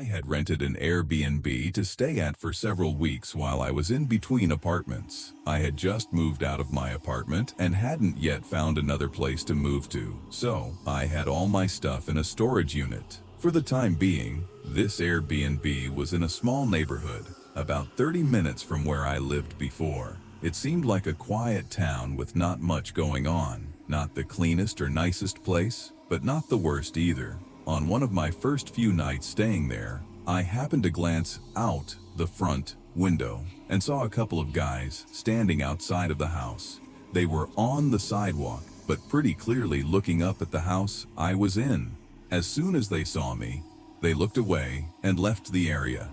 I had rented an Airbnb to stay at for several weeks while I was in between apartments. I had just moved out of my apartment and hadn't yet found another place to move to, so I had all my stuff in a storage unit. For the time being, this Airbnb was in a small neighborhood, about 30 minutes from where I lived before. It seemed like a quiet town with not much going on. Not the cleanest or nicest place, but not the worst either. On one of my first few nights staying there, I happened to glance out the front window and saw a couple of guys standing outside of the house. They were on the sidewalk, but pretty clearly looking up at the house I was in. As soon as they saw me, they looked away and left the area,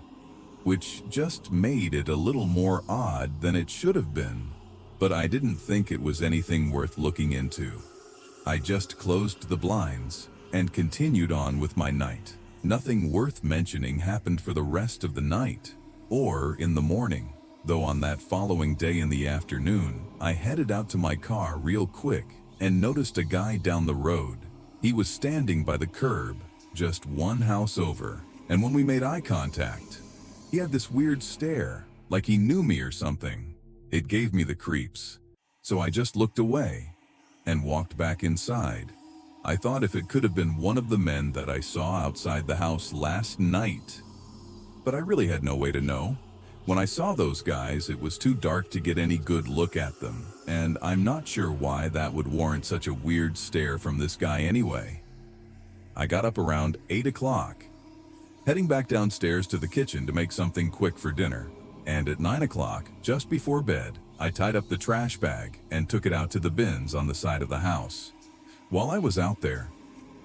which just made it a little more odd than it should have been. But I didn't think it was anything worth looking into. I just closed the blinds and continued on with my night. Nothing worth mentioning happened for the rest of the night or in the morning, though on that following day in the afternoon, I headed out to my car real quick and noticed a guy down the road. He was standing by the curb, just one house over, and when we made eye contact, he had this weird stare, like he knew me or something. It gave me the creeps, so I just looked away and walked back inside. I thought if it could have been one of the men that I saw outside the house last night, but I really had no way to know. When I saw those guys, it was too dark to get any good look at them, and I'm not sure why that would warrant such a weird stare from this guy anyway. I got up around 8 o'clock, heading back downstairs to the kitchen to make something quick for dinner, and at 9 o'clock, just before bed, I tied up the trash bag and took it out to the bins on the side of the house. While I was out there,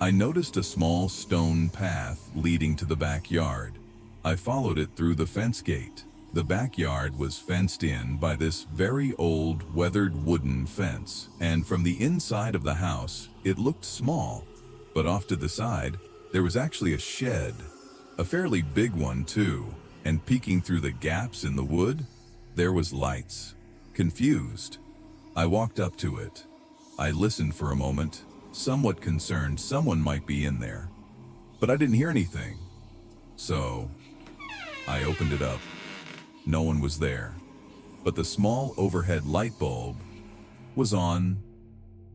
I noticed a small stone path leading to the backyard. I followed it through the fence gate. The backyard was fenced in by this very old, weathered wooden fence, and from the inside of the house, it looked small. But off to the side, there was actually a shed, a fairly big one too, and peeking through the gaps in the wood, there was lights. Confused, I walked up to it. I listened for a moment, somewhat concerned someone might be in there, but I didn't hear anything. So I opened it up. No one was there, but the small overhead light bulb was on.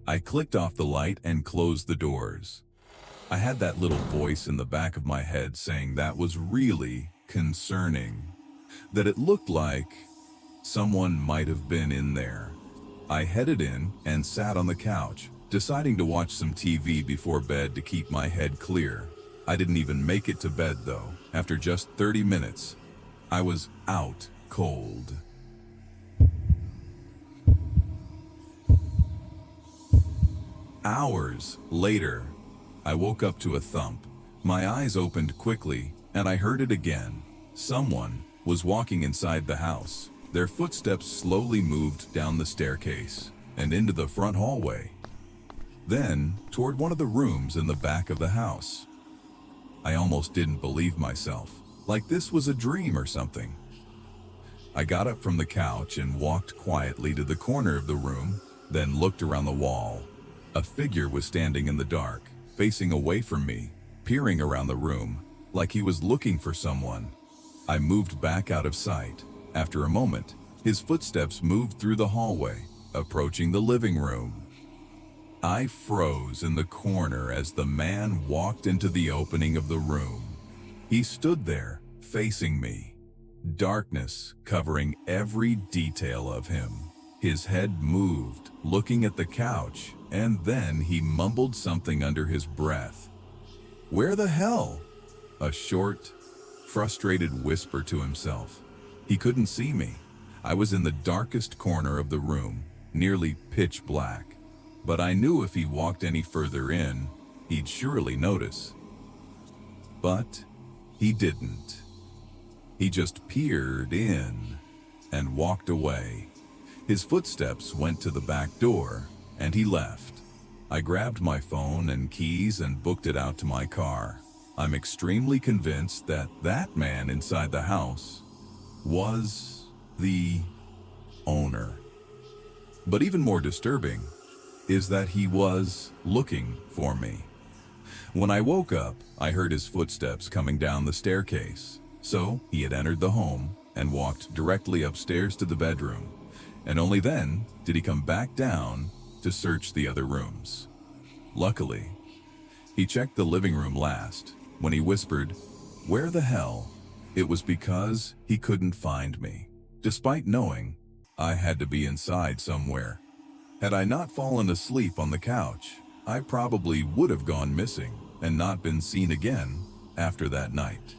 I clicked off the light and closed the doors. I had that little voice in the back of my head saying that was really concerning, that it looked like someone might have been in there. I headed in and sat on the couch, deciding to watch some TV before bed to keep my head clear. I didn't even make it to bed though. After just 30 minutes, I was out cold. Hours later, I woke up to a thump. My eyes opened quickly, and I heard it again. Someone was walking inside the house. Their footsteps slowly moved down the staircase and into the front hallway, then toward one of the rooms in the back of the house. I almost didn't believe myself, like this was a dream or something. I got up from the couch and walked quietly to the corner of the room, then looked around the wall. A figure was standing in the dark, facing away from me, peering around the room, like he was looking for someone. I moved back out of sight. After a moment, his footsteps moved through the hallway, approaching the living room. I froze in the corner as the man walked into the opening of the room. He stood there, facing me, darkness covering every detail of him. His head moved, looking at the couch, and then he mumbled something under his breath. "Where the hell?" A short, frustrated whisper to himself. He couldn't see me. I was in the darkest corner of the room, nearly pitch black. But I knew if he walked any further in, he'd surely notice. But he didn't. He just peered in and walked away. His footsteps went to the back door, and he left. I grabbed my phone and keys and booked it out to my car. I'm extremely convinced that that man inside the house was the owner. But even more disturbing is that he was looking for me. When I woke up, I heard his footsteps coming down the staircase. So he had entered the home and walked directly upstairs to the bedroom. And only then did he come back down to search the other rooms. Luckily, he checked the living room last. When he whispered, "Where the hell?" it was because he couldn't find me, despite knowing I had to be inside somewhere. Had I not fallen asleep on the couch, I probably would have gone missing and not been seen again after that night.